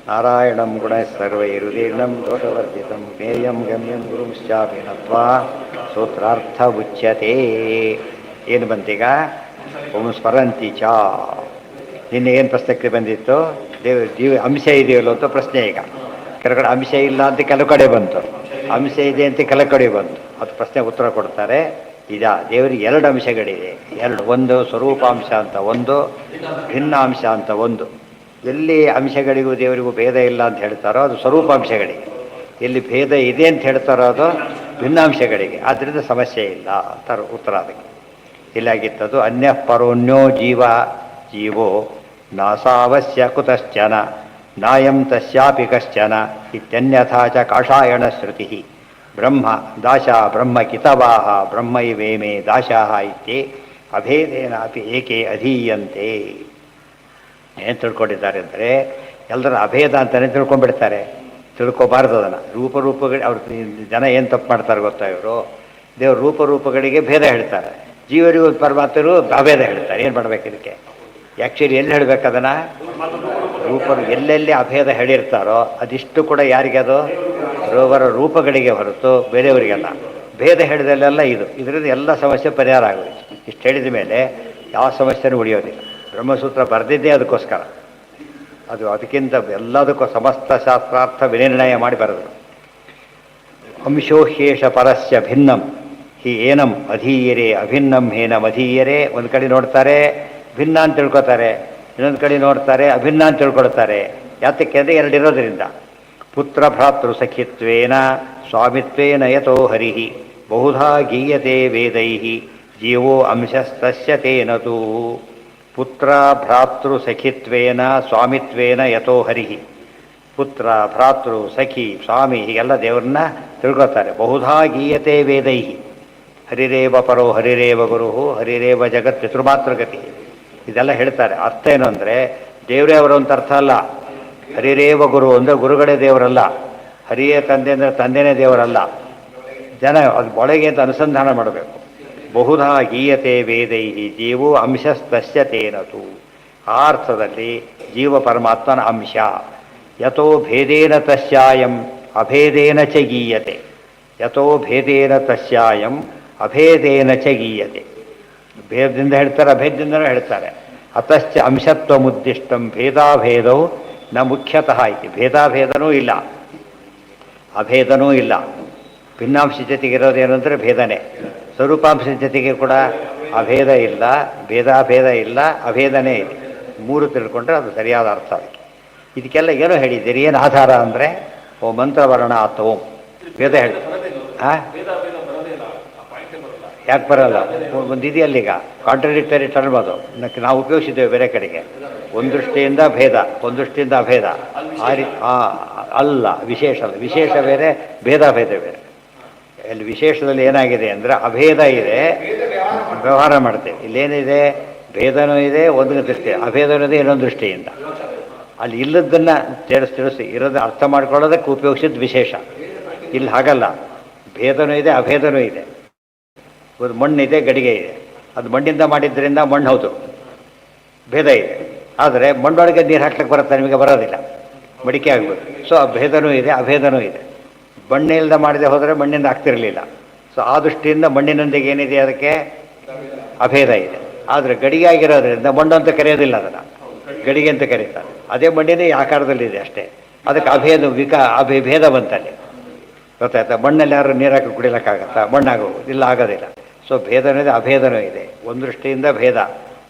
ನಾರಾಯಣಂ ಗುಣ ಸರ್ವೈರುದೀರ್ಣಂ ದೋಷವರ್ಜಿತಂ ಜ್ಞೇಯಂ ಗಮ್ಯಂ ಗುರುಂಶ್ಚಾಪಿ ನತ್ವಾ ಸೂತ್ರಾರ್ಥ ಉಚ್ಯತೆ. ಏನು ಬಂತೀಗ? ಓಂ ಸ್ಮರಂತಿ ಚ. ನಿನ್ನೆ ಏನು ಪ್ರಶ್ನೆ ಬಂದಿತ್ತು? ಜೀವ ಅಂಶ ಇದೆಯಲ್ಲೋ ಅಂತ ಪ್ರಶ್ನೆ. ಈಗ ಕೆಲವು ಕಡೆ ಅಂಶ ಇಲ್ಲ ಅಂತ ಕೆಲವು ಕಡೆ ಬಂತು, ಅಂಶ ಇದೆ ಅಂತ ಕೆಲವು ಕಡೆ ಬಂತು. ಅದು ಪ್ರಶ್ನೆ ಉತ್ತರ ಕೊಡ್ತಾರೆ. ದೇವರಿಗೆ ಎರಡು ಅಂಶಗಳಿದೆ. ಒಂದು ಸ್ವರೂಪಾಂಶ ಅಂತ, ಒಂದು ಭಿನ್ನಾಂಶ ಅಂತ. ಒಂದು ಎಲ್ಲಿ ಅಂಶಗಳಿಗೂ ದೇವರಿಗೂ ಭೇದ ಇಲ್ಲ ಅಂತ ಹೇಳ್ತಾರೋ ಅದು ಸ್ವರೂಪಾಂಶಗಳಿಗೆ, ಎಲ್ಲಿ ಭೇದ ಇದೆ ಅಂತ ಹೇಳ್ತಾರೋ ಅದು ಭಿನ್ನಾಂಶಗಳಿಗೆ. ಆದ್ದರಿಂದ ಸಮಸ್ಯೆ ಇಲ್ಲ ಅಂತ ಉತ್ತರ. ಅದಕ್ಕೆ ಇಲ್ಲಾಗಿತ್ತದು ಅನ್ಯ ಪರೋನ್ಯೋ ಜೀವೋ ನಾಸಾವಸ್ಯ ಕುತಶ್ಚನ ನಾಯಂ ತಸ್ಯಾಪಿ ಕಶ್ಚನ ಇತ್ಯನ್ಯಥಾ ಚ ಕಾಷಾಯಣ ಶ್ರುತಿ ಬ್ರಹ್ಮ ದಾಶಾ ಬ್ರಹ್ಮ ಕಿತವಾಹ ಬ್ರಹ್ಮೈವೇಮೇ ದಾಶಾಹ ಇತ್ಯೇ ಅಭೇದೇನಾಪಿ ಏಕೆ ಅಧೀಯಂತೆ. ಏನು ತಿಳ್ಕೊಂಡಿದ್ದಾರೆ ಅಂದರೆ ಎಲ್ಲರ ಅಭೇದ ಅಂತಲೇ ತಿಳ್ಕೊಂಡ್ಬಿಡ್ತಾರೆ. ತಿಳ್ಕೊಬಾರ್ದು ಅದನ್ನು. ರೂಪಗಳಿಗೆ ಅವ್ರ ಜನ ಏನು ತಪ್ಪು ಮಾಡ್ತಾರೆ ಗೊತ್ತಾ? ಇವರು ದೇವ್ರ ರೂಪಗಳಿಗೆ ಭೇದ ಹೇಳ್ತಾರೆ, ಜೀವರಿಗೂ ಪರಮಾತ್ಮರು ಅಭೇದ ಹೇಳ್ತಾರೆ. ಏನು ಮಾಡ್ಬೇಕು ಇದಕ್ಕೆ? ಆ್ಯಕ್ಚುಲಿ ಎಲ್ಲಿ ಹೇಳ್ಬೇಕು ಅದನ್ನು? ಎಲ್ಲೆಲ್ಲಿ ಅಭೇದ ಹೇಳಿರ್ತಾರೋ ಅದಿಷ್ಟು ಕೂಡ ಯಾರಿಗೆ? ಅದು ರೂಪಗಳಿಗೆ ಹೊರತು ಬೇರೆಯವರಿಗೆಲ್ಲ. ಭೇದ ಹೇಳಿದಲ್ಲೆಲ್ಲ ಇದರಿಂದ ಎಲ್ಲ ಸಮಸ್ಯೆ ಪರಿಹಾರ ಆಗೋದು. ಇಷ್ಟು ಹೇಳಿದ ಮೇಲೆ ಯಾವ ಸಮಸ್ಯೆನೂ ಉಳಿಯೋದಿಲ್ಲ. ಬ್ರಹ್ಮಸೂತ್ರ ಬರೆದಿದ್ದೇ ಅದಕ್ಕೋಸ್ಕರ. ಅದಕ್ಕಿಂತ ಎಲ್ಲದಕ್ಕೂ ಸಮಸ್ತ ಶಾಸ್ತ್ರಾರ್ಥ ವಿನಿರ್ಣಯ ಮಾಡಿ ಬರೆದರು. ಅಂಶೋ ಹ್ಯೇಷ ಪರಸ್ಯ ಭಿನ್ನಂ ಹಿ ಏನಂ ಅಧೀಯರೇ ಅಭಿನ್ನಂ ಹೇನಂ ಅಧೀಯರೇ. ಒಂದು ಕಡೆ ನೋಡ್ತಾರೆ ಭಿನ್ನ ಅಂತ ತಿಳ್ಕೊತಾರೆ, ಇನ್ನೊಂದು ಕಡೆ ನೋಡ್ತಾರೆ ಅಭಿನ್ನ ಅಂತ ತಿಳ್ಕೊಳ್ತಾರೆ. ಯಾತಕ್ಕೆ ಅಂದರೆ ಎರಡಿರೋದ್ರಿಂದ. ಪುತ್ರ ಭ್ರಾತೃ ಸಖಿತ್ವೇನ ಸ್ವಾಮಿತ್ವೇನ ಯತೋ ಹರಿ ಬಹುಧಾ ಗೀಯತೆ ವೇದೈ ಜೀವೋ ಅಂಶಸ್ತಸ್ಯ ತೇನತು. ಪುತ್ರ ಭ್ರಾತೃ ಸಖಿತ್ವೇನ ಸ್ವಾಮಿತ್ವೇನ ಯತೋ ಹರಿ. ಪುತ್ರ ಭ್ರಾತೃ ಸಖಿ ಸ್ವಾಮಿ ಹೀಗೆಲ್ಲ ದೇವ್ರನ್ನ ತಿಳ್ಕೊತಾರೆ. ಬಹುಧಾ ಗೀಯತೆ ವೇದೈ ಹರಿರೇವ ಪರೋ ಹರಿರೇವ ಗುರು ಹರಿರೇವ ಜಗತ್ ಪಿತೃಮಾತೃಗತಿ ಇದೆಲ್ಲ ಹೇಳ್ತಾರೆ. ಅರ್ಥ ಏನು ಅಂದರೆ ದೇವರೇ ಅವರು ಅಂತ ಅರ್ಥ ಅಲ್ಲ. ಹರಿರೇವ ಗುರು ಅಂದರೆ ಗುರುಗಳೇ ದೇವರಲ್ಲ. ಹರಿಯೇ ತಂದೆ ಅಂದರೆ ತಂದೆನೇ ದೇವರಲ್ಲ. ಜನ ಅದು ಒಳಗೆ ಅಂತ ಅನುಸಂಧಾನ ಮಾಡಬೇಕು. ಬಹುಧಾ ಗೀಯತೆ ವೇದೈ ಜೀವೋ ಅಂಶಸ್ತಸ್ಯ ತೇನತು. ಆ ಅರ್ಥದಲ್ಲಿ ಜೀವ ಪರಮಾತ್ಮನ ಅಂಶ. ಯಥೋ ಭೇದೇನ ತಸ್ಯಾಯಂ ಅಭೇದೇನ ಚ ಗೀಯತೆ. ಯಥೋ ಭೇದೇನ ತಸ್ಯಾಯಂ ಅಭೇದೇನ ಚ ಗೀಯತೆ. ಭೇದದಿಂದ ಹೇಳ್ತಾರೆ, ಅಭೇದದಿಂದನೂ ಹೇಳ್ತಾರೆ. ಅತಶ್ಚ ಅಂಶತ್ವ ಮುದ್ದಿಷ್ಟಂ ಭೇದಾಭೇದವು ನ ಮುಖ್ಯತಃ ಐತಿ. ಭೇದಾಭೇದನೂ ಇಲ್ಲ, ಅಭೇದನೂ ಇಲ್ಲ. ಭಿನ್ನಾಂಶ ಜೊತೆಗೆ ಇರೋದೇನು ಅಂದರೆ ಭೇದನೆ. ಸ್ವರೂಪಾಂಶ ಜೊತೆಗೆ ಕೂಡ ಅಭೇದ ಇಲ್ಲ, ಭೇದಾಭೇದ ಇಲ್ಲ, ಅಭೇದನೇ ಇದೆ. ಮೂರು ತಿಳ್ಕೊಂಡ್ರೆ ಅದು ಸರಿಯಾದ ಅರ್ಥ. ಅದಕ್ಕೆ ಇದಕ್ಕೆಲ್ಲ ಏನೋ ಹೇಳಿದ್ದೀರಿ. ಏನು ಆಧಾರ ಅಂದರೆ ಓ ಮಂತ್ರವರ್ಣ ಆತ ಓಂ ಭೇದ ಹೇಳಿ. ಹಾಂ, ಯಾಕೆ ಬರಲ್ಲ? ಒಂದು ಇದೆಯಲ್ಲ ಈಗ ಕಾಂಟ್ರಡಿಕ್ಟರಿ ಟರ್ಮ್. ಅದು ನಾವು ಉಪಯೋಗಿಸಿದ್ದೇವೆ ಬೇರೆ ಕಡೆಗೆ. ಒಂದು ದೃಷ್ಟಿಯಿಂದ ಭೇದ, ಒಂದು ದೃಷ್ಟಿಯಿಂದ ಅಭೇದ. ಆ ರೀತಿ ಅಲ್ಲ, ವಿಶೇಷ ಅಲ್ಲ. ವಿಶೇಷ ಬೇರೆ, ಭೇದಾಭೇದ ಬೇರೆ. ಇಲ್ಲಿ ವಿಶೇಷದಲ್ಲಿ ಏನಾಗಿದೆ ಅಂದರೆ ಅಭೇದ ಇದೆ, ವ್ಯವಹಾರ ಮಾಡ್ತೇವೆ. ಇಲ್ಲೇನಿದೆ? ಭೇದನೂ ಇದೆ, ಒಂದು ದೃಷ್ಟಿ, ಅಭೇದನೂ ಇದೆ ಇನ್ನೊಂದು ದೃಷ್ಟಿಯಿಂದ. ಅಲ್ಲಿ ಇಲ್ಲದನ್ನು ತಿಳಿಸಿ ಇರೋದು ಅರ್ಥ ಮಾಡ್ಕೊಳ್ಳೋದಕ್ಕೆ ಉಪಯೋಗಿಸಿದ ವಿಶೇಷ. ಇಲ್ಲಿ ಹಾಗಲ್ಲ, ಭೇದನೂ ಇದೆ, ಅಭೇದನೂ ಇದೆ. ಒಂದು ಮಣ್ಣಿದೆ, ಗಡಿಗೆ ಇದೆ. ಅದು ಮಣ್ಣಿಂದ ಮಾಡಿದ್ದರಿಂದ ಮಣ್ಣು ಹೌದು, ಭೇದ ಇದೆ. ಆದರೆ ಮಣ್ಣೊಳಗೆ ನೀರು ಹಾಕ್ಲಿಕ್ಕೆ ಬರುತ್ತೆ, ನಿಮಗೆ ಬರೋದಿಲ್ಲ, ಮಡಿಕೆ ಆಗ್ಬೋದು. ಸೊ ಭೇದನೂ ಇದೆ, ಅಭೇದನೂ ಇದೆ. ಮಣ್ಣಿಂದ ಮಾಡದೆ ಹೋದರೆ ಮಣ್ಣಿಂದ ಆಗ್ತಿರಲಿಲ್ಲ. ಸೊ ಆ ದೃಷ್ಟಿಯಿಂದ ಮಣ್ಣಿನೊಂದಿಗೆ ಏನಿದೆ? ಅದಕ್ಕೆ ಅಭೇದ ಇದೆ. ಆದರೆ ಗಡಿಗೆ ಆಗಿರೋದ್ರಿಂದ ಮಣ್ಣು ಅಂತ ಕರೆಯೋದಿಲ್ಲ, ಅದನ್ನು ಗಡಿಗೆ ಅಂತ ಕರೀತಾರೆ. ಅದೇ ಮಣ್ಣಿನೇ ಈ ಆಕಾರದಲ್ಲಿದೆ ಅಷ್ಟೇ. ಅದಕ್ಕೆ ಭೇದ ಬಂತಲ್ಲಿ. ಗೊತ್ತಾಯ್ತಾ? ಮಣ್ಣಲ್ಲಿ ಯಾರು ನೀರಾಕಿ ಕುಡಿಲಿಕ್ಕಾಗತ್ತಾ? ಮಣ್ಣಾಗೋದು ಇಲ್ಲ, ಆಗೋದಿಲ್ಲ. ಸೊ ಭೇದನೂ ಇದೆ, ಅಭೇದನೂ ಇದೆ. ಒಂದು ದೃಷ್ಟಿಯಿಂದ ಭೇದ,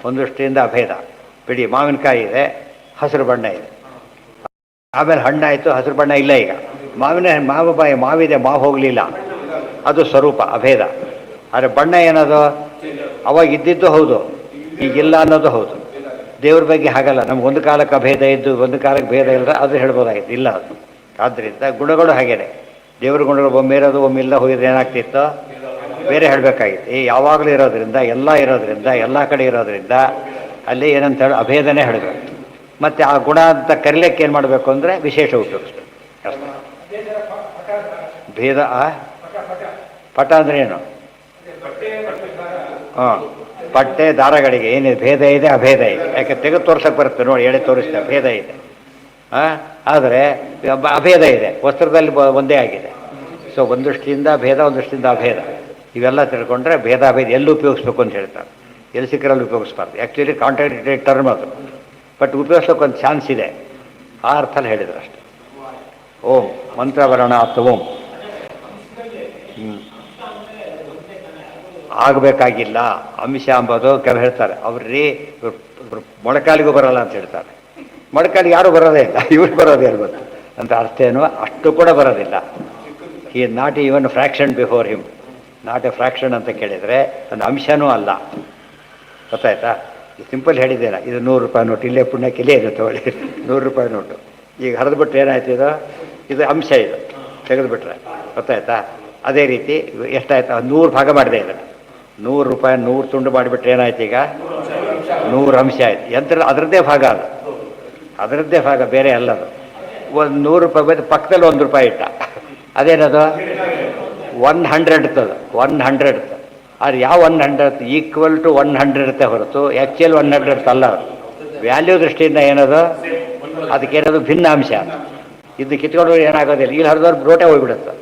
ಒಂದು ದೃಷ್ಟಿಯಿಂದ ಅಭೇದ. ಬಿಡಿ, ಮಾವಿನಕಾಯಿ ಇದೆ, ಹಸಿರು ಬಣ್ಣ ಇದೆ. ಆಮೇಲೆ ಹಣ್ಣಾಯಿತು, ಹಸಿರು ಬಣ್ಣ ಇಲ್ಲ. ಈಗ ಮಾವಿದೆ, ಮಾವು ಹೋಗಲಿಲ್ಲ, ಅದು ಸ್ವರೂಪ ಅಭೇದ. ಆದರೆ ಬಣ್ಣ ಏನದು? ಅವಾಗ ಇದ್ದಿದ್ದು ಹೌದು, ಈಗಿಲ್ಲ ಅನ್ನೋದು ಹೌದು. ದೇವ್ರ ಬಗ್ಗೆ ಹಾಗಲ್ಲ. ನಮ್ಗೆ ಒಂದು ಕಾಲಕ್ಕೆ ಅಭೇದ ಇದ್ದು ಒಂದು ಕಾಲಕ್ಕೆ ಭೇದ ಇಲ್ಲ, ಅದು ಹೇಳ್ಬೋದಾಗಿತ್ತು. ಇಲ್ಲ ಅದು. ಆದ್ದರಿಂದ ಗುಣಗಳು ಹಾಗೇನೆ. ದೇವ್ರ ಗುಣಗಳು ಒಮ್ಮೆ ಇರೋದು, ಒಮ್ಮೆ ಇಲ್ಲ ಹೋಗಿದ್ರೆ ಏನಾಗ್ತಿತ್ತು? ಬೇರೆ ಹೇಳಬೇಕಾಗಿತ್ತು. ಯಾವಾಗಲೂ ಇರೋದ್ರಿಂದ, ಎಲ್ಲ ಇರೋದ್ರಿಂದ, ಎಲ್ಲ ಕಡೆ ಇರೋದ್ರಿಂದ ಅಲ್ಲಿ ಏನಂತ ಹೇಳಿ ಅಭೇದನೇ ಹೇಳಬೇಕು. ಮತ್ತು ಆ ಗುಣ ಅಂತ ಕರಿಲಿಕ್ಕೆ ಏನು ಮಾಡಬೇಕು ಅಂದರೆ ವಿಶೇಷ ಉಪಯೋಗಿಸ್ಬೇಕು ಅಷ್ಟೇ. ಭೇದ ಪಟ ಅಂದರೆ ಏನು? ಹಾಂ, ಪಟ್ಟೆ ದಾರಗಳಿಗೆ ಏನಿದೆ? ಭೇದ ಇದೆ, ಅಭೇದ ಇದೆ. ಯಾಕೆ ತೆಗೆದು ತೋರ್ಸಕ್ಕೆ ಬರುತ್ತೆ ನೋಡಿ, ಹೇಳಿ ತೋರಿಸ್ತೇವೆ. ಭೇದ ಇದೆ. ಆದರೆ ಅಭೇದ ಇದೆ, ವಸ್ತ್ರದಲ್ಲಿ ಒಂದೇ ಆಗಿದೆ. ಸೊ ಒಂದು ದೃಷ್ಟಿಯಿಂದ ಭೇದ, ಒಂದು ದೃಷ್ಟಿಯಿಂದ ಅಭೇದ. ಇವೆಲ್ಲ ತಿಳ್ಕೊಂಡ್ರೆ ಭೇದಾಭೇದ ಎಲ್ಲಿ ಉಪಯೋಗಿಸ್ಬೇಕು ಅಂತ ಹೇಳ್ತಾರೆ, ಎಲ್ಲಿ ಸಿಕ್ಕರಲ್ಲಿ ಉಪಯೋಗಿಸ್ಬಾರ್ದು. ಆ್ಯಕ್ಚುಲಿ ಕಾಂಟ್ರಾಡಿಕ್ಟರಿ ಟರ್ಮ್ ಅದು, ಬಟ್ ಉಪಯೋಗಿಸೋಕ್ಕೊಂದು ಚಾನ್ಸ್ ಇದೆ, ಆ ಅರ್ಥಲ್ಲಿ ಹೇಳಿದ್ರು ಅಷ್ಟೆ. ಓಂ ಮಂತ್ರವರ್ಣ ಅಥವಾ ಓಂ ಆಗಬೇಕಾಗಿಲ್ಲ. ಅಂಶ ಅಂಬೋದು ಕೆಲವು ಹೇಳ್ತಾರೆ, ಅವ್ರಿ ಮೊಳಕಾಲಿಗೂ ಬರಲ್ಲ ಅಂತ ಹೇಳ್ತಾರೆ. ಮೊಳಕಾಲಿಗೆ ಯಾರೂ ಬರೋದೇ ಇಲ್ಲ, ಇವ್ರು ಬರೋದೇ ಇರ್ಬೋದು ಅಂತ ಅರ್ಥ ಏನು, ಅಷ್ಟು ಕೂಡ ಬರೋದಿಲ್ಲ. ಈ not even fraction before him, not A fraction ಅಂತ ಕೇಳಿದರೆ ಒಂದು ಅಂಶನೂ ಅಲ್ಲ. ಗೊತ್ತಾಯ್ತಾ? ಸಿಂಪಲ್ ಹೇಳಿದ್ದೇನೆ, ಇದು 100 ರೂಪಾಯಿ ನೋಟು, ಇಲ್ಲೇ ಪುಣ್ಯಕ್ಕೆ ಇಲ್ಲೇ ಇದೆ ತಗೊಳ್ಳಿ, 100 ರೂಪಾಯಿ ನೋಟು. ಈಗ ಹರಿದ್ಬಿಟ್ರೆ ಏನಾಯ್ತು, ಇದು ಅಂಶ, ಇದು ತೆಗೆದುಬಿಟ್ರೆ ಗೊತ್ತಾಯ್ತಾ? ಅದೇ ರೀತಿ ಎಷ್ಟಾಯ್ತು, 100 ಭಾಗ ಮಾಡಿದೆ ಇದನ್ನು, 100 ರೂಪಾಯಿ 100 ತುಂಡು ಮಾಡಿಬಿಟ್ರೆ ಏನಾಯ್ತು, ಈಗ 100 ಅಂಶ ಆಯ್ತು. ಯಂತ್ರ ಅದರದ್ದೇ ಭಾಗ, ಅದು ಅದರದ್ದೇ ಭಾಗ, ಬೇರೆ ಅಲ್ಲದು. ಒಂದು 100 ರೂಪಾಯಿ ಬಂದು ಪಕ್ಕದಲ್ಲಿ 1 ರೂಪಾಯಿ ಇಟ್ಟ, ಅದೇನದು 100 100. ಅದು ಯಾವ 100 ಈಕ್ವಲ್ ಟು 100 ಹೊರತು ಆ್ಯಕ್ಚುಯಲ್ 100 ಅಲ್ಲ. ಅದು ವ್ಯಾಲ್ಯೂ ದೃಷ್ಟಿಯಿಂದ ಏನದು, ಅದಕ್ಕೇನದು ಭಿನ್ನ ಅಂಶ. ಇದು ಕಿತ್ಕೊಂಡು ಏನಾಗೋದಿಲ್ಲ, ಇಲ್ಲಿ ಹರಿದವ್ರು ರೋಟೆ ಹೋಗ್ಬಿಡುತ್ತೆ,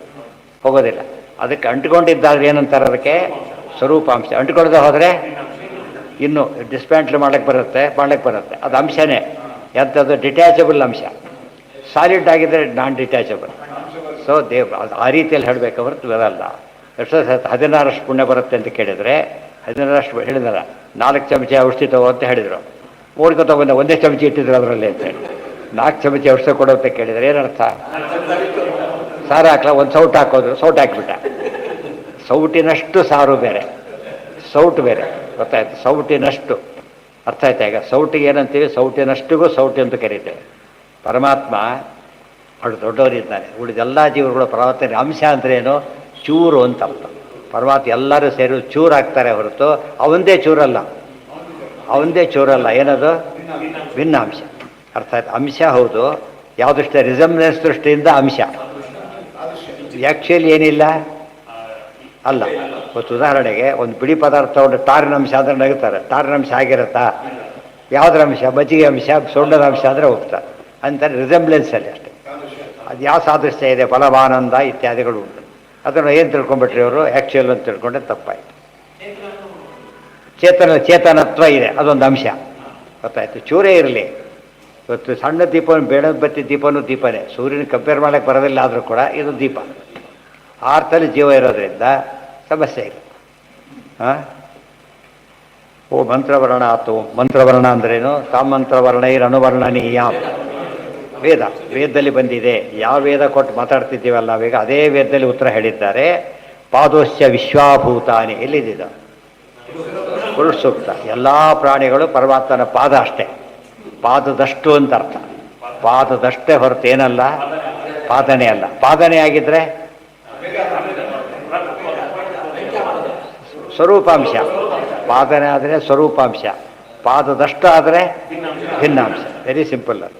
ಹೋಗೋದಿಲ್ಲ. ಅದಕ್ಕೆ ಅಂಟ್ಕೊಂಡಿದ್ದಾದ್ರೆ ಏನಂತಾರೆ, ಅದಕ್ಕೆ ಸ್ವರೂಪಾಂಶ. ಅಂಟ್ಕೊಳ್ದೆ ಹೋದರೆ ಇನ್ನು ಡಿಸ್ಪ್ಯಾಂಟ್ಲ್ ಮಾಡಕ್ಕೆ ಬರುತ್ತೆ, ಅದು ಅಂಶನೇ. ಎಂಥದ್ದು ಡಿಟ್ಯಾಚಬಲ್ ಅಂಶ. ಸಾಲಿಡ್ ಆಗಿದ್ದರೆ ನಾನ್ ಡಿಟ್ಯಾಚಬಲ್. ಸೊ ಆ ರೀತಿಯಲ್ಲಿ ಹೇಳಬೇಕು ಹೊರತು ಬರಲ್ಲ. ಎಷ್ಟೋ 16ರಷ್ಟು ಪುಣ್ಯ ಬರುತ್ತೆ ಅಂತ ಕೇಳಿದರೆ, 16ರಷ್ಟು ಹೇಳಿದಾರ. 4 ಚಮಚ ಔಷಧಿ ತಗೋ ಅಂತ ಹೇಳಿದರು, ತಗೊಂಡ ಒಂದೇ ಚಮಚಿ ಇಟ್ಟಿದ್ರು ಅದರಲ್ಲಿ ಅಂತ ಹೇಳಿ. 4 ಚಮಚ ಔಷಧಿ ಕೊಡೋ ಅಂತ ಕೇಳಿದರೆ ಏನರ್ಥ? ಸಾರು ಹಾಕ್ಲ, ಒಂದು ಸೌಟ್ ಹಾಕೋದು, ಸೌಟ್ ಹಾಕಿಬಿಟ್ಟ. ಸೌಟಿನಷ್ಟು ಸಾರು ಬೇರೆ, ಸೌಟು ಬೇರೆ, ಗೊತ್ತಾಯ್ತು? ಸೌಟಿನಷ್ಟು ಅರ್ಥ ಆಯ್ತಾ? ಈಗ ಸೌಟಿಗೆ ಏನಂತೀವಿ, ಸೌಟಿನಷ್ಟಿಗೂ ಸೌಟಿ ಅಂತ ಕರೀತೇವೆ. ಪರಮಾತ್ಮ ಅವಳು ದೊಡ್ಡವರಿದ್ದಾನೆ. ಉಳಿದೆಲ್ಲ ಜೀವರುಗಳು ಪರಮಾತ್ಮ ಅಂಶ ಅಂದ್ರೆ ಏನು, ಚೂರು ಅಂತ ಅರ್ಥ. ಪರಮಾತ್ಮ ಎಲ್ಲರೂ ಸೇರಿ ಚೂರು ಹಾಕ್ತಾರೆ ಹೊರತು ಅವಂದೇ ಚೂರಲ್ಲ. ಏನದು? ಭಿನ್ನ ಅಂಶ. ಅರ್ಥ ಆಯ್ತು? ಅಂಶ ಹೌದು. ಯಾವ ದೃಷ್ಟಿ? ರಿಸಮ್ನೆನ್ಸ್ ದೃಷ್ಟಿಯಿಂದ ಅಂಶ. ಆ್ಯಕ್ಚುಲಿ ಏನಿಲ್ಲ ಅಲ್ಲ. ಇವತ್ತು ಉದಾಹರಣೆಗೆ ಒಂದು ಬಿಡಿ ಪದಾರ್ಥ ತಗೊಂಡು ಟಾರಿನ ಅಂಶ ಅಂದರೆ ನಗುತ್ತಾರೆ. ಟಾರಿನ ಅಂಶ ಆಗಿರುತ್ತಾ? ಯಾವುದರ ಅಂಶ? ಮಜ್ಜಿಗೆ ಅಂಶ, ಸೊಂಡದ ಅಂಶ ಅಂದರೆ ಹೋಗ್ತಾರೆ ಅಂತಾರೆ, ರಿಸೆಂಬ್ಲೆನ್ಸಲ್ಲಿ ಅಷ್ಟೇ. ಅದು ಯಾವ ಸಾದೃಶ್ಯ ಇದೆ, ಫಲವಾನಂದ ಇತ್ಯಾದಿಗಳು ಉಂಟು. ಅದನ್ನು ಏನು ತಿಳ್ಕೊಂಡ್ಬಿಟ್ರಿ ಅವರು, ಆ್ಯಕ್ಚುಯಲ್ ಅಂತ ತಿಳ್ಕೊಂಡ್ರೆ ತಪ್ಪಾಯಿತು. ಚೇತನತ್ವ ಇದೆ, ಅದೊಂದು ಅಂಶ. ಗೊತ್ತಾಯ್ತು? ಚೂರೇ ಇರಲಿ. ಇವತ್ತು ಸಣ್ಣ ದೀಪ, ಬೇಡದ ಬತ್ತಿ ದೀಪನೇ, ಸೂರ್ಯನ ಕಂಪೇರ್ ಮಾಡೋಕ್ಕೆ ಬರೋದಿಲ್ಲ, ಆದರೂ ಕೂಡ ಇದು ದೀಪ. ಆ ಅರ್ಥದಲ್ಲಿ ಜೀವ ಇರೋದ್ರಿಂದ ಸಮಸ್ಯೆ ಇಲ್ಲ. ಓ ಮಂತ್ರವರ್ಣ ಆತು. ಮಂತ್ರವರ್ಣ ಅಂದ್ರೇನು? ಸಾಮಂತ್ರವರ್ಣೈರನುವರ್ಣನೀಯ. ವೇದದಲ್ಲಿ ಬಂದಿದೆ. ಯಾವ ವೇದ ಕೊಟ್ಟು ಮಾತಾಡ್ತಿದ್ದೀವಲ್ಲ ನಾವೀಗ, ಅದೇ ವೇದದಲ್ಲಿ ಉತ್ತರ ಹೇಳಿದ್ದಾರೆ. ಪಾದೋಶ್ಯ ವಿಶ್ವಾಭೂತಾನಿ. ಎಲ್ಲಿದ್ದಿದ್ದು? ಪುರುಷ ಸೂಕ್ತ. ಎಲ್ಲ ಪ್ರಾಣಿಗಳು ಪರಮಾತ್ಮನ ಪಾದ ಅಷ್ಟೇ, ಪಾದದಷ್ಟು ಅಂತ ಅರ್ಥ. ಪಾದದಷ್ಟೇ ಹೊರತು ಏನಲ್ಲ, ಪಾದನೆ ಅಲ್ಲ. ಪಾದನೆ ಆಗಿದ್ರೆ ಸ್ವರೂಪಾಂಶ. ಪಾದನೆ ಆದರೆ ಸ್ವರೂಪಾಂಶ, ಪಾದದಷ್ಟು ಆದರೆ ಭಿನ್ನಾಂಶ. ವೆರಿ ಸಿಂಪಲ್ ಅದು.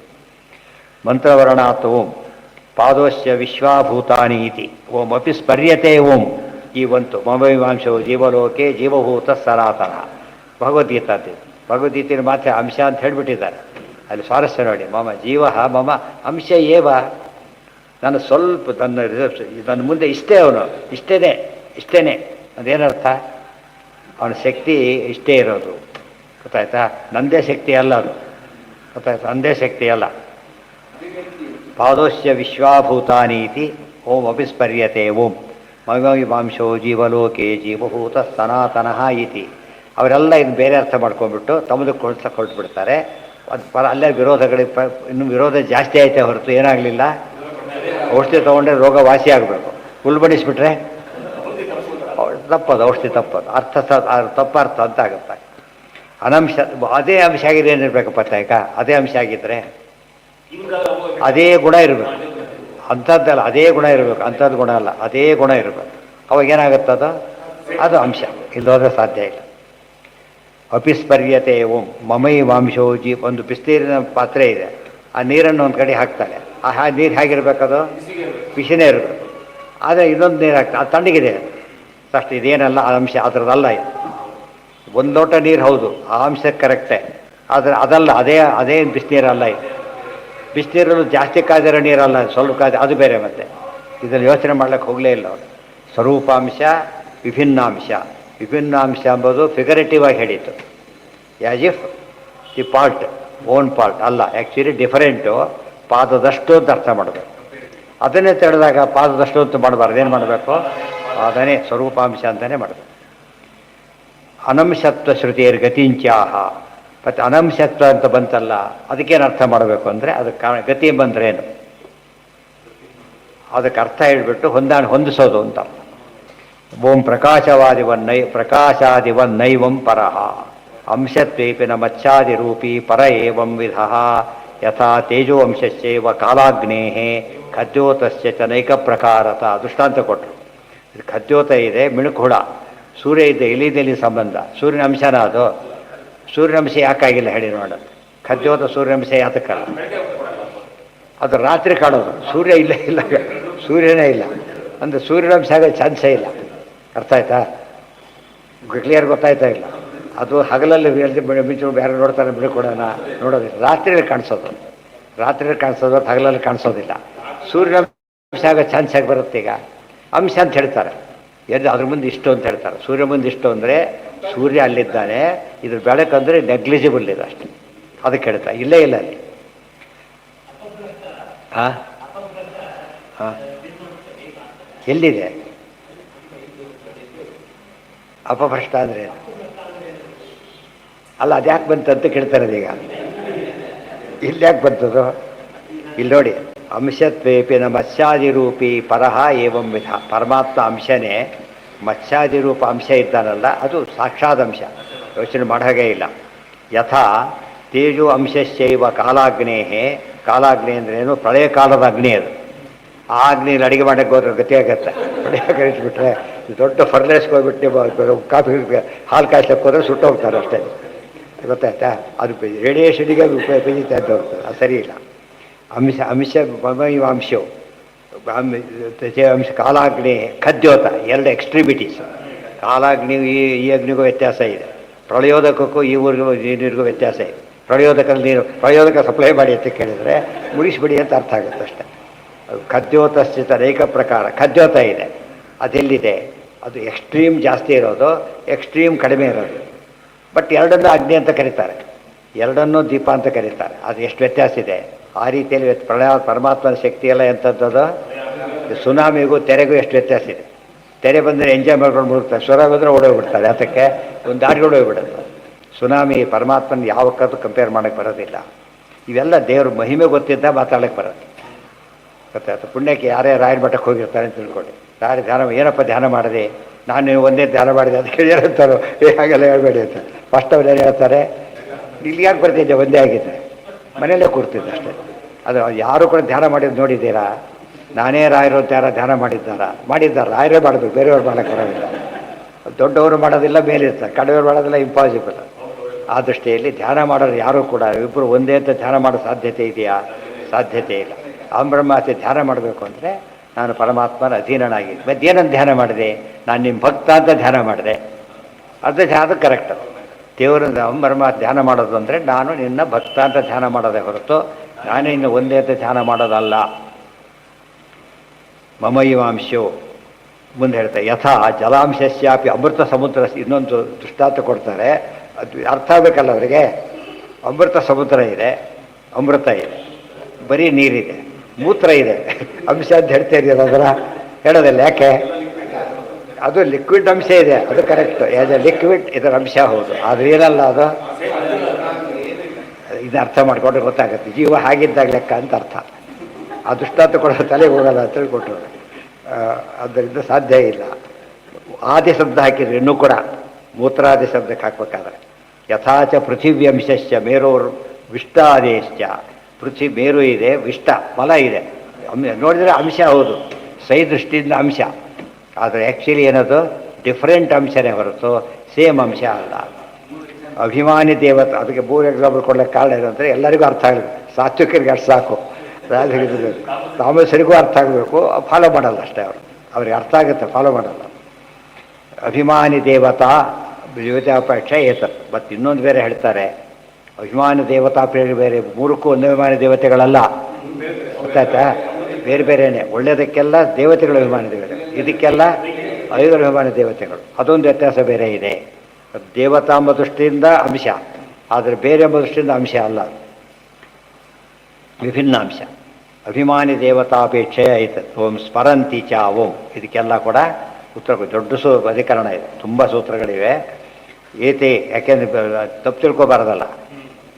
ಮಂತ್ರವರ್ಣಾತ್ ಓಂ ಪಾದೋಶ್ಯ ವಿಶ್ವಾಭೂತಾನಿ ಇತಿ ಓಂ ಅಪಿ ಸ್ಮರ್ಯತೆ ಓಂ. ಈ ಒಂದು ಮಮೈವಾಂಶವು ಜೀವಲೋಕೆ ಜೀವಭೂತ ಸನಾತನ. ಭಗವದ್ಗೀತೆಯ ಮಾತ್ರ ಅಂಶ ಅಂತ ಹೇಳಿಬಿಟ್ಟಿದ್ದಾರೆ. ಅಲ್ಲಿ ಸ್ವಾರಸ್ಯ ನೋಡಿ. ಮಮ ಜೀವ ಮಮ ಅಂಶ ಏವ. ನಾನು ಸ್ವಲ್ಪ ನನ್ನ ಮುಂದೆ ಇಷ್ಟೇ, ಅವನು ಇಷ್ಟೇನೆ ಅದೇನರ್ಥ? ಅವನ ಶಕ್ತಿ ಇಷ್ಟೇ ಇರೋದು. ಗೊತ್ತಾಯ್ತಾ? ನಂದೇ ಶಕ್ತಿ ಅಲ್ಲ ಅದು. ಗೊತ್ತಾಯ್ತಾ? ನಂದೇ ಶಕ್ತಿ ಅಲ್ಲ. ಪಾದೋಶ್ಯ ವಿಶ್ವಾಭೂತಾನೀತಿ ಓಂ ಅಭಿಸ್ಮರ್ಯತೆ ಓಂ ಮಮೈವಾಂಶೋ ಜೀವಲೋಕೆ ಜೀವಭೂತ ಸನಾತನಃ ಇತಿ. ಅವರೆಲ್ಲ ಇದು ಬೇರೆ ಅರ್ಥ ಮಾಡ್ಕೊಂಡ್ಬಿಟ್ಟು ತಮ್ಮದು ಹೊರಟ್ಬಿಡ್ತಾರೆ. ಅದು ಅಲ್ಲೇ ವಿರೋಧಗಳಿಗೆ ಇನ್ನು ವಿರೋಧ ಜಾಸ್ತಿ ಆಯ್ತೆ ಹೊರತು ಏನಾಗಲಿಲ್ಲ. ಔಷಧಿ ತೊಗೊಂಡ್ರೆ ರೋಗ ವಾಸಿ ಆಗಬೇಕು, ಉಲ್ಬಣಿಸ್ಬಿಟ್ರೆ ತಪ್ಪದು, ಔಷಧಿ ತಪ್ಪದು, ತಪ್ಪಾರ್ಥ ಅಂತ ಆಗುತ್ತೆ. ಅನಂಶ ಅದೇ ಅಂಶ ಆಗಿದೆ ಏನಿರ್ಬೇಕಪ್ಪ ಈಗ? ಅದೇ ಅಂಶ ಆಗಿದ್ದರೆ ಅದೇ ಗುಣ ಇರಬೇಕು. ಅಂಥದ್ದಲ್ಲ, ಅದೇ ಗುಣ ಇರಬೇಕು. ಅಂಥದ್ದು ಗುಣ ಅಲ್ಲ, ಅದೇ ಗುಣ ಇರಬೇಕು. ಅವಾಗೇನಾಗುತ್ತದು? ಅದು ಅಂಶ. ಇಲ್ಲೋದ್ರೆ ಸಾಧ್ಯ ಇಲ್ಲ. ಅಪಿಸ್ಮರ್ಯತೆ ಓಂ ಮಮೈವಾಂಶೋ ಒಂದು ಬಿಸಿನೀರಿನ ಪಾತ್ರೆ ಇದೆ, ಆ ನೀರನ್ನು ಒಂದು ಕಡೆ ಹಾಕ್ತಾನೆ. ಆ ನೀರು ಹೇಗಿರ್ಬೇಕದು? ಬಿಸಿನೇ ಇರಬೇಕು. ಆದರೆ ಇನ್ನೊಂದು ನೀರು ಹಾಕ್ತಾನೆ, ಅದು ತಣ್ಣಗಿದೆ ಅಷ್ಟು. ಇದೇನಲ್ಲ ಆ ಅಂಶ, ಅದರದಲ್ಲ ಇದು. ಒಂದು ಲೋಟ ನೀರು ಹೌದು, ಆ ಅಂಶ ಕರೆಕ್ಟೇ, ಆದರೆ ಅದಲ್ಲ, ಅದೇ ಬಿಸಿನೀರಲ್ಲ ಇದು. ಬಿಸಿನೀರಲ್ಲೂ ಜಾಸ್ತಿ ಕಾದಿರೋ ನೀರಲ್ಲ, ಸ್ವಲ್ಪ ಕಾದ ಅದು ಬೇರೆ. ಮತ್ತೆ ಇದನ್ನು ಯೋಚನೆ ಮಾಡ್ಲಿಕ್ಕೆ ಹೋಗಲೇ ಇಲ್ಲ ಅವರು. ಸ್ವರೂಪಾಂಶ ವಿಭಿನ್ನಾಂಶ. ವಿಭಿನ್ನಾಂಶ ಎಂಬುದು ಫಿಗರೇಟಿವ್ ಆಗಿ ಹೇಳಿತ್ತು. As if the part own part ಅಲ್ಲ, ಆ್ಯಕ್ಚುಲಿ ಡಿಫರೆಂಟು. ಪಾದದಷ್ಟು ಅಂತ ಅರ್ಥ ಮಾಡಬೇಕು. ಅದನ್ನೇ ತಿಳಿದಾಗ ಪಾದದಷ್ಟು ಅಂತ ಮಾಡಬಾರ್ದು. ಏನು ಮಾಡಬೇಕು? ಅದನ್ನೇ ಸ್ವರೂಪಾಂಶ ಅಂತಲೇ ಮಾಡಬೇಕು. ಅನಂಶತ್ವ ಶ್ರುತಿಯರ್ ಗತಿಂಚಾಹ. ಮತ್ತು ಅನಂಶತ್ವ ಅಂತ ಬಂತಲ್ಲ, ಅದಕ್ಕೇನು ಅರ್ಥ ಮಾಡಬೇಕು ಅಂದರೆ ಅದಕ್ಕೆ ಗತಿ ಬಂದರೆ ಏನು, ಅದಕ್ಕೆ ಅರ್ಥ ಹೇಳಿಬಿಟ್ಟು ಹೊಂದಿಸೋದು ಅಂತ. ಓಂ ಪ್ರಕಾಶಾದಿವನ್ನೈವಂ ಪರಃ ಅಂಶತ್ವೇಪಿನ ಮಚ್ಚಾದಿರೂಪಿ ಪರ ಏವಂ ವಿಧಃ ಯಥಾ ತೇಜೋ ಅಂಶಸ್ಯೈವ ಕಾಲಾಗ್ನೇಃ ಖದ್ಯೋತಸ್ಯ ಚ ನೈಕ ಪ್ರಕಾರತ. ದೃಷ್ಟಾಂತ ಕೊಟ್ಟರು. ಇದು ಖದ್ಯೋತ ಇದೆ, ಮಿಣುಕು ಹುಳ. ಸೂರ್ಯ ಇದೆ, ಇಲಿದಲ್ಲಿ ಸಂಬಂಧ. ಸೂರ್ಯನ ಅಂಶನ ಅದು. ಸೂರ್ಯನ ಅಂಶ ಯಾಕಾಗಿಲ್ಲ ಹೇಳಿ ನೋಡ. ಖದ್ಯೋತ ಸೂರ್ಯನ ಅಂಶ ಯಾತಕ್ಕಲ್ಲ? ಅದು ರಾತ್ರಿ ಕಾಣೋದು. ಸೂರ್ಯ ಇಲ್ಲ ಇಲ್ಲ, ಸೂರ್ಯನೇ ಇಲ್ಲ ಅಂದರೆ ಸೂರ್ಯನ ಅಂಶ ಆಗೋ ಚಾನ್ಸೇ ಇಲ್ಲ. ಅರ್ಥ ಆಯ್ತಾ? ಕ್ಲಿಯರ್ ಗೊತ್ತಾಯ್ತಾ ಇಲ್ಲ? ಅದು ಹಗಲಲ್ಲಿ ಮಿಂಚು ಬೇರೆ ನೋಡ್ತಾರೆ, ಬಿಡ್ಕೊಡೋಣ ನೋಡೋದಿಲ್ಲ. ರಾತ್ರಿಯಲ್ಲಿ ಕಾಣಿಸೋದು, ರಾತ್ರಿಯಲ್ಲಿ ಕಾಣಿಸೋದು, ಹಗಲಲ್ಲಿ ಕಾಣಿಸೋದಿಲ್ಲ. ಸೂರ್ಯನ ಅಂಶ ಆಗೋ ಚಾನ್ಸ್ ಆಗಿ ಬರುತ್ತೆ. ಈಗ ಅಂಶ ಅಂತ ಹೇಳ್ತಾರೆ, ಎದ್ದು ಅದ್ರ ಮುಂದೆ ಇಷ್ಟು ಅಂತ ಹೇಳ್ತಾರೆ. ಸೂರ್ಯ ಮುಂದೆ ಇಷ್ಟು ಅಂದರೆ ಸೂರ್ಯ ಅಲ್ಲಿದ್ದಾನೆ, ಇದ್ರ ಬೆಳಕಂದರೆ ನೆಗ್ಲಿಜಿಬಲ್ ಇದೆ ಅಷ್ಟೇ. ಅದಕ್ಕೆ ಹೇಳ್ತಾ ಇಲ್ಲೇ ಇಲ್ಲ ಅಲ್ಲಿ. ಹಾಂ ಹಾಂ ಎಲ್ಲಿದೆ ಅಪಭ್ರಷ್ಟ ಅಂದರೆ? ಅಲ್ಲ, ಅದು ಯಾಕೆ ಬಂತಂತ ಕೇಳ್ತಾರೆ ಈಗ. ಇಲ್ಲಿ ಯಾಕೆ ಬಂತದು? ಇಲ್ಲಿ ನೋಡಿ, ಅಂಶತ್ವೇಪಿನ ಮತ್ಸ್ಯಾದಿರೂಪಿ ಪರಹ ಏವಂ ವಿಧ. ಪರಮಾತ್ಮ ಅಂಶನೇ, ಮತ್ಸ್ಯಾದಿರೂಪ ಅಂಶ ಇದ್ದಾನಲ್ಲ, ಅದು ಸಾಕ್ಷಾತ್ ಅಂಶ. ಯೋಚನೆ ಮಾಡೋ ಹಾಗೆ ಇಲ್ಲ. ಯಥಾ ತೇಜೋ ಅಂಶಶ್ಚೈವ ಕಾಲಾಗ್ನೇಃ. ಕಾಲಾಗ್ನಿ ಅಂದ್ರೇನು? ಪ್ರಳಯ ಕಾಲದ ಅಗ್ನಿ ಅದು. ಆ ಅಗ್ನಿಯಲ್ಲಿ ಅಡುಗೆ ಮಾಡೋಕ್ಕೆ ಹೋದ್ರೆ ಗತಿ ಆಗುತ್ತೆ. ಹೊಡೆಯೋಕೆ ಇಟ್ಬಿಟ್ರೆ ದೊಡ್ಡ ಫರ್ನೇಸ್ಗೆ ಹೋಗ್ಬಿಟ್ಟು ಕಾಫಿ ಹಾಲು ಕಾಯಿಸ್ಲಿಕ್ಕೆ ಹೋದ್ರೆ ಸುಟ್ಟೋಗ್ತಾರೆ ಅಷ್ಟೇ. ಗೊತ್ತಾಯ್ತಾ? ಅದು ರೇಡಿಯೇಷನಿಗೆ ಬೆಳೀತಾ ಇದ್ದು ಹೋಗ್ತದೆ. ಅದು ಸರಿ ಇಲ್ಲ. ಅಂಶ ಅಂಶವು ಅಂಶ ಕಾಲಾಗ್ನಿ ಖದ್ಯೋತ ಎರಡು ಎಕ್ಸ್ಟ್ರಿಮಿಟೀಸ್. ಕಾಲಾಗ್ನಿ ಈ ಅಗ್ನಿಗೂ ವ್ಯತ್ಯಾಸ ಇದೆ. ಪ್ರಳಯೋದಕಕ್ಕೂ ಈ ಊರಿಗೂ ನೀರಿಗೂ ವ್ಯತ್ಯಾಸ ಇದೆ. ಪ್ರಳಯೋದಕಲ್ಲಿ ನೀರು ಪ್ರಳಯೋದಕ ಸಪ್ಲೈ ಮಾಡಿ ಅಂತ ಕೇಳಿದರೆ ಮುಗಿಸ್ಬಿಡಿ ಅಂತ ಅರ್ಥ ಆಗುತ್ತೆ ಅಷ್ಟೇ. ಖದ್ಯೋತಶ್ಚಿತ ಅನೇಕ ಪ್ರಕಾರ. ಖದ್ಯೋತ ಇದೆ, ಅದೆಲ್ಲಿದೆ? ಅದು ಎಕ್ಸ್ಟ್ರೀಮ್ ಜಾಸ್ತಿ ಇರೋದು, ಎಕ್ಸ್ಟ್ರೀಮ್ ಕಡಿಮೆ ಇರೋದು. ಬಟ್ ಎರಡನ್ನೂ ಅಗ್ನಿ ಅಂತ ಕರೀತಾರೆ, ಎರಡನ್ನೂ ದೀಪ ಅಂತ ಕರೀತಾರೆ. ಅದು ಎಷ್ಟು ವ್ಯತ್ಯಾಸ ಇದೆ. ಆ ರೀತಿಯಲ್ಲಿ ಪರಮಾತ್ಮನ ಶಕ್ತಿ ಎಲ್ಲ ಎಂಥದ್ದು? ಸುನಾಮಿಗೂ ತೆರೆಗೂ ಎಷ್ಟು ವ್ಯತ್ಯಾಸ ಇದೆ. ತೆರೆ ಬಂದರೆ ಎಂಜಾಯ್ ಮಾಡ್ಕೊಂಡು ಮುಳುಗ್ತಾರೆ, ಸ್ವರ ಬಂದರೆ ಓಡೋಗ್ಬಿಡ್ತಾರೆ. ಅದಕ್ಕೆ ಒಂದು ದಾರಿಗಳು ಹೋಗ್ಬಿಡುತ್ತೆ. ಸುನಾಮಿ ಪರಮಾತ್ಮನ ಯಾವ ಕದ್ದು ಕಂಪೇರ್ ಮಾಡೋಕ್ಕೆ ಬರೋದಿಲ್ಲ. ಇವೆಲ್ಲ ದೇವ್ರ ಮಹಿಮೆ ಗೊತ್ತಿದ್ದ ಮಾತಾಡೋಕ್ಕೆ ಬರೋದು. ಗೊತ್ತಾಯ್ತು? ಪುಣ್ಯಕ್ಕೆ ಯಾರೇ ರಾಯರ ಮಠಕ್ಕೆ ಹೋಗಿರ್ತಾರೆ ಅಂತ ತಿಳ್ಕೊಳ್ಳಿ. ರಾಯರ ಧ್ಯಾನ ಏನಪ್ಪ ಧ್ಯಾನ ಮಾಡಿದೆ? ನಾನು ನೀವು ಒಂದೇ ಧ್ಯಾನ ಮಾಡಿದೆ ಅದಕ್ಕೆ ಹೇಳ್ತಾರೋ ಹಾಗೆಲ್ಲ ಹೇಳ್ಬೇಡಿ ಅಂತ ಫಸ್ಟ್ ಅವ್ರು ಏನು ಹೇಳ್ತಾರೆ? ಇಲ್ಲಿ ಯಾಕೆ ಬರ್ತಿದ್ದೆ? ಒಂದೇ ಆಗಿದ್ದೆ, ಮನೆಯಲ್ಲೇ ಕೂರ್ತಿದ್ದೆ ಅಷ್ಟೇ. ಅದು ಯಾರು ಕೂಡ ಧ್ಯಾನ ಮಾಡಿದ್ದು ನೋಡಿದ್ದೀರಾ? ನಾನೇ ರಾಯರು ಅಂತ ಯಾರು ಧ್ಯಾನ ಮಾಡಿದ್ದಾರೆ? ರಾಯರೇ ಮಾಡಬೇಕು, ಬೇರೆಯವ್ರು ಮಾಡೋಕ್ಕೆ ಬರೋದಿಲ್ಲ. ದೊಡ್ಡವರು ಮಾಡೋದಿಲ್ಲ, ಮೇಲಿರ್ತಾರೆ. ಕಡಿಮೆಯವ್ರು ಮಾಡೋದಿಲ್ಲ, ಇಂಪಾಸಿಬಲ್. ಆ ದೃಷ್ಟಿಯಲ್ಲಿ ಧ್ಯಾನ ಮಾಡೋರು ಯಾರೂ ಕೂಡ ಇಬ್ಬರು ಒಂದೇ ಅಂತ ಧ್ಯಾನ ಮಾಡೋ ಸಾಧ್ಯತೆ ಇದೆಯಾ? ಸಾಧ್ಯತೆ ಇಲ್ಲ. ಬ್ರಹ್ಮಾತಿ ಧ್ಯಾನ ಮಾಡಬೇಕು ಅಂದರೆ ನಾನು ಪರಮಾತ್ಮನ ಅಧೀನನಾಗಿ ಮತ್ತೇನಂತ ಧ್ಯಾನ ಮಾಡಿದೆ? ನಾನು ನಿಮ್ಮ ಭಕ್ತ ಅಂತ ಧ್ಯಾನ ಮಾಡಿದೆ. ಅದು ಧ್ಯಾನ ಕರೆಕ್ಟ್. ದೇವರಿಂದ ಬ್ರಹ್ಮಾತಿ ಧ್ಯಾನ ಮಾಡೋದು ಅಂದರೆ ನಾನು ನಿನ್ನ ಭಕ್ತ ಅಂತ ಧ್ಯಾನ ಮಾಡೋದೇ ಹೊರತು ನಾನೇ ಇನ್ನು ಒಂದೇ ಅಂತ ಧ್ಯಾನ ಮಾಡೋದಲ್ಲ. ಮಮೈವಾಂಶೋ ಮುಂದೆ ಹೇಳ್ತಾರೆ. ಯಥಾ ಜಲಾಂಶಸ್ಯಾಪಿ ಅಮೃತ ಸಮುದ್ರ. ಇನ್ನೊಂದು ದೃಷ್ಟಾಂತ ಕೊಡ್ತಾರೆ, ಅದು ಅರ್ಥ ಆಗಬೇಕಲ್ಲ ಅವರಿಗೆ. ಅಮೃತ ಸಮುದ್ರ ಇದೆ, ಅಮೃತ ಇದೆ, ಬರೀ ನೀರಿದೆ, ಮೂತ್ರ ಇದೆ, ಅಂಶ ಅಂತ ಹೇಳ್ತಾ ಇದೆಯಲ್ಲ, ಅದರ ಹೇಳೋದಿಲ್ಲ. ಯಾಕೆ? ಅದು ಲಿಕ್ವಿಡ್ ಅಂಶ ಇದೆ, ಅದು ಕರೆಕ್ಟು. ಆ್ಯಸ್ ಎ ಲಿಕ್ವಿಡ್ ಇದರ ಅಂಶ ಹೌದು. ಆದರೆ ಏನಲ್ಲ ಅದು, ಇದು ಅರ್ಥ ಮಾಡಿಕೊಂಡ್ರೆ ಗೊತ್ತಾಗುತ್ತೆ. ಜೀವ ಹಾಗಿದ್ದಾಗ ಲೆಕ್ಕ ಅಂತ ಅರ್ಥ. ಆ ದೃಷ್ಟಾಂತ ಕೊಡೋ ತಲೆಗೆ ಹೋಗಲ್ಲ ಅಂತ ಹೇಳ್ಕೊಟ್ರು. ಆದ್ದರಿಂದ ಸಾಧ್ಯ ಇಲ್ಲ. ಆದಿ ಶಬ್ದ ಹಾಕಿದ್ರೆ ಇನ್ನೂ ಕೂಡ ಮೂತ್ರಾದಿ ಶಬ್ದಕ್ಕೆ ಹಾಕ್ಬೇಕಾದ್ರೆ ಯಥಾಚ ಪೃಥಿವ್ಯ ಅಂಶಶ್ಚ ಮೇರೋರ್ ವಿಷ್ಟಾದೇಶ್ಚ. ಪೃಥ್ವಿ ಮೇರು ಇದೆ, ವಿಷ್ಟ ಮಲ ಇದೆ. ನೋಡಿದರೆ ಅಂಶ ಹೌದು, ಸೈ ದೃಷ್ಟಿಯಿಂದ ಅಂಶ. ಆದರೆ ಆ್ಯಕ್ಚುಲಿ ಏನದು ಡಿಫ್ರೆಂಟ್ ಅಂಶನೇ ಹೊರತು ಸೇಮ್ ಅಂಶ ಅಲ್ಲ. ಅಭಿಮಾನಿ ದೇವತೆ. ಅದಕ್ಕೆ 3 ಎಕ್ಸಾಂಪಲ್ ಕೊಡ್ಲಿಕ್ಕೆ ಕಾರಣ ಏನಂದರೆ ಎಲ್ಲರಿಗೂ ಅರ್ಥ ಆಗಬೇಕು. ಸಾತ್ವಿಕರಿಗೆ ಅಷ್ಟು ಸಾಕು, ತಾಮಸರಿಗೂ ಅರ್ಥ ಆಗಬೇಕು. ಫಾಲೋ ಮಾಡಲ್ಲ ಅಷ್ಟೇ ಅವರು. ಅವ್ರಿಗೆ ಅರ್ಥ ಆಗುತ್ತೆ, ಫಾಲೋ ಮಾಡಲ್ಲ. ಅಭಿಮಾನಿ ದೇವತಾ ದೇವತಾಪೇಕ್ಷ ಏತತ್. ಮತ್ತು ಇನ್ನೊಂದು ಬೇರೆ ಹೇಳ್ತಾರೆ, ಅಭಿಮಾನಿ ದೇವತಾ ಬೇರೆ ಬೇರೆ, ಮೂರಕ್ಕೂ ಒಂದು ಅಭಿಮಾನಿ ದೇವತೆಗಳಲ್ಲ, ಗೊತ್ತಾಯ್ತಾ? ಬೇರೆ ಬೇರೆಯೇ. ಒಳ್ಳೆಯದಕ್ಕೆಲ್ಲ ದೇವತೆಗಳು ಅಭಿಮಾನಿ ದೇವತೆ, ಇದಕ್ಕೆಲ್ಲ ಐದು ಅಭಿಮಾನಿ ದೇವತೆಗಳು. ಅದೊಂದು ವ್ಯತ್ಯಾಸ ಬೇರೆ ಇದೆ. ದೇವತಾ ಎಂಬ ದೃಷ್ಟಿಯಿಂದ ಅಂಶ, ಆದರೆ ಬೇರೆ ಎಂಬ ದೃಷ್ಟಿಯಿಂದ ಅಂಶ ಅಲ್ಲ, ವಿಭಿನ್ನ ಅಂಶ. ಅಭಿಮಾನಿ ದೇವತಾಪೇಕ್ಷೆ ಐತೆ. ಓಂ ಸ್ಮರಂತಿ ಚ ಓಂ, ಇದಕ್ಕೆಲ್ಲ ಕೂಡ ಉತ್ತರ ದೊಡ್ಡ ಅಧಿಕರಣ ಇದೆ, ತುಂಬ ಸೂತ್ರಗಳಿವೆ. ಏತೆ, ಯಾಕೆಂದರೆ ತಪ್ಪು ತಿಳ್ಕೊಬಾರ್ದಲ್ಲ,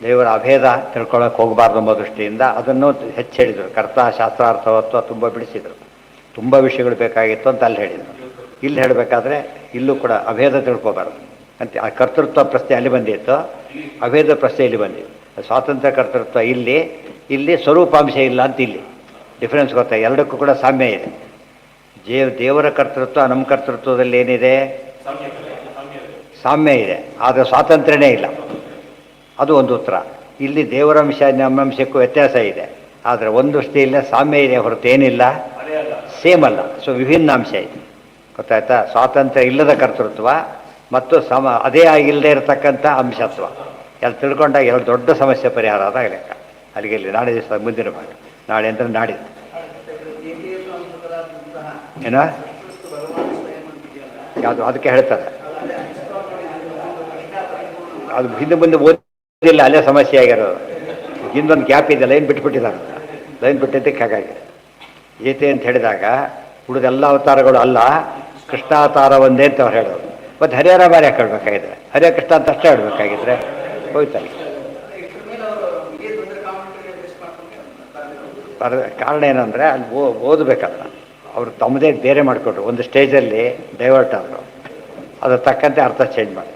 ದೇವರ ಅಭೇದ ತಿಳ್ಕೊಳ್ಳೋಕೆ ಹೋಗಬಾರ್ದು ಎಂಬ ದೃಷ್ಟಿಯಿಂದ ಅದನ್ನು ಹೆಚ್ಚು ಹೇಳಿದರು. ಕರ್ತ ಶಾಸ್ತ್ರಾರ್ಥವತ್ವ ತುಂಬ ಬಿಡಿಸಿದರು. ತುಂಬ ವಿಷಯಗಳು ಬೇಕಾಗಿತ್ತು ಅಂತ ಅಲ್ಲಿ ಹೇಳಿದರು. ಇಲ್ಲಿ ಹೇಳಬೇಕಾದ್ರೆ ಇಲ್ಲೂ ಕೂಡ ಅಭೇದ ತಿಳ್ಕೊಬಾರ್ದು ಅಂತ. ಆ ಕರ್ತೃತ್ವ ಪ್ರಶ್ನೆ ಅಲ್ಲಿ ಬಂದಿತ್ತು, ಅಭೇದ ಪ್ರಶ್ನೆ ಇಲ್ಲಿ ಬಂದಿತ್ತು. ಸ್ವಾತಂತ್ರ್ಯ ಕರ್ತೃತ್ವ ಇಲ್ಲಿ, ಇಲ್ಲಿ ಸ್ವರೂಪಾಂಶ ಇಲ್ಲ ಅಂತ ಇಲ್ಲಿ ಡಿಫ್ರೆನ್ಸ್ ಗೊತ್ತಾ. ಎರಡಕ್ಕೂ ಕೂಡ ಸಾಮ್ಯ ಇದೆ. ದೇವರ ಕರ್ತೃತ್ವ ನಮ್ಮ ಕರ್ತೃತ್ವದಲ್ಲಿ ಏನಿದೆ? ಸಾಮ್ಯ ಇದೆ, ಆದರೆ ಸ್ವಾತಂತ್ರ್ಯನೇ ಇಲ್ಲ. ಅದು ಒಂದು ಉತ್ತರ. ಇಲ್ಲಿ ದೇವರಂಶ ನಮ್ಮಂಶಕ್ಕೂ ವ್ಯತ್ಯಾಸ ಇದೆ, ಆದರೆ ಒಂದು ದೃಷ್ಟಿಯಿಂದ ಸಾಮ್ಯ ಇದೆ ಹೊರತು ಏನಿಲ್ಲ, ಸೇಮ್ ಅಲ್ಲ. ಸೊ ವಿಭಿನ್ನ ಅಂಶ ಇದೆ, ಗೊತ್ತಾಯ್ತಾ? ಸ್ವಾತಂತ್ರ್ಯ ಇಲ್ಲದ ಕರ್ತೃತ್ವ ಮತ್ತು ಅದೇ ಆಗಿಲ್ಲದೆ ಇರತಕ್ಕಂಥ ಅಂಶತ್ವ ಎಲ್ಲ ತಿಳ್ಕೊಂಡಾಗ ಎರಡು ದೊಡ್ಡ ಸಮಸ್ಯೆ ಪರಿಹಾರ ಆದಾಗ ಲೆಕ್ಕ. ಅಲ್ಲಿಗೆ ಇಲ್ಲಿ ನಾಳೆ ದಿವಸ ಮುಂದಿನ ಭಾಗ, ನಾಳೆ ಅಂದರೆ ನಾಡಿದ್ದು ಏನೋ ಯಾವುದು ಅದಕ್ಕೆ ಹೇಳ್ತಾರೆ. ಅದು ಹಿಂದೆ ಮುಂದೆ ಓದಿಲ್ಲ, ಅಲ್ಲೇ ಸಮಸ್ಯೆ ಆಗಿರೋದು. ಹಿಂದೊಂದು ಗ್ಯಾಪ್ ಇದೆ, ಲೈನ್ ಬಿಟ್ಬಿಟ್ಟಿದ್ದಾರೆ. ಲೈನ್ ಬಿಟ್ಟಿದ್ದಕ್ಕೆ ಹಾಗಾಗಿದೆ. ಏತೆ ಅಂತ ಹೇಳಿದಾಗ ಉಳಿದೆಲ್ಲ ಅವತಾರಗಳು ಅಲ್ಲ, ಕೃಷ್ಣಾವತಾರ ಒಂದೇ ಅಂತ ಅವ್ರು ಹೇಳೋದು. ಮತ್ತು ಹರಿಹರ ಬಾರಿ ಯಾಕೆ ಹೇಳ್ಬೇಕಾಗಿದ್ರೆ, ಹರಿಹರ ಕೃಷ್ಣ ಅಂತ ಅಷ್ಟೇ ಹೇಳ್ಬೇಕಾಗಿದ್ರೆ ಹೋಯ್ತಲ್ಲ. ಕಾರಣ ಏನಂದರೆ ಅಲ್ಲಿ ಓದಬೇಕಲ್ಲ, ಅವರು ತಮ್ಮದೇ ಬೇರೆ ಮಾಡಿಕೊಟ್ರು. ಒಂದು ಸ್ಟೇಜಲ್ಲಿ ಡೈವರ್ಟ್ ಆದರು, ಅದ್ರ ತಕ್ಕಂತೆ ಅರ್ಥ ಚೇಂಜ್ ಮಾಡಿ.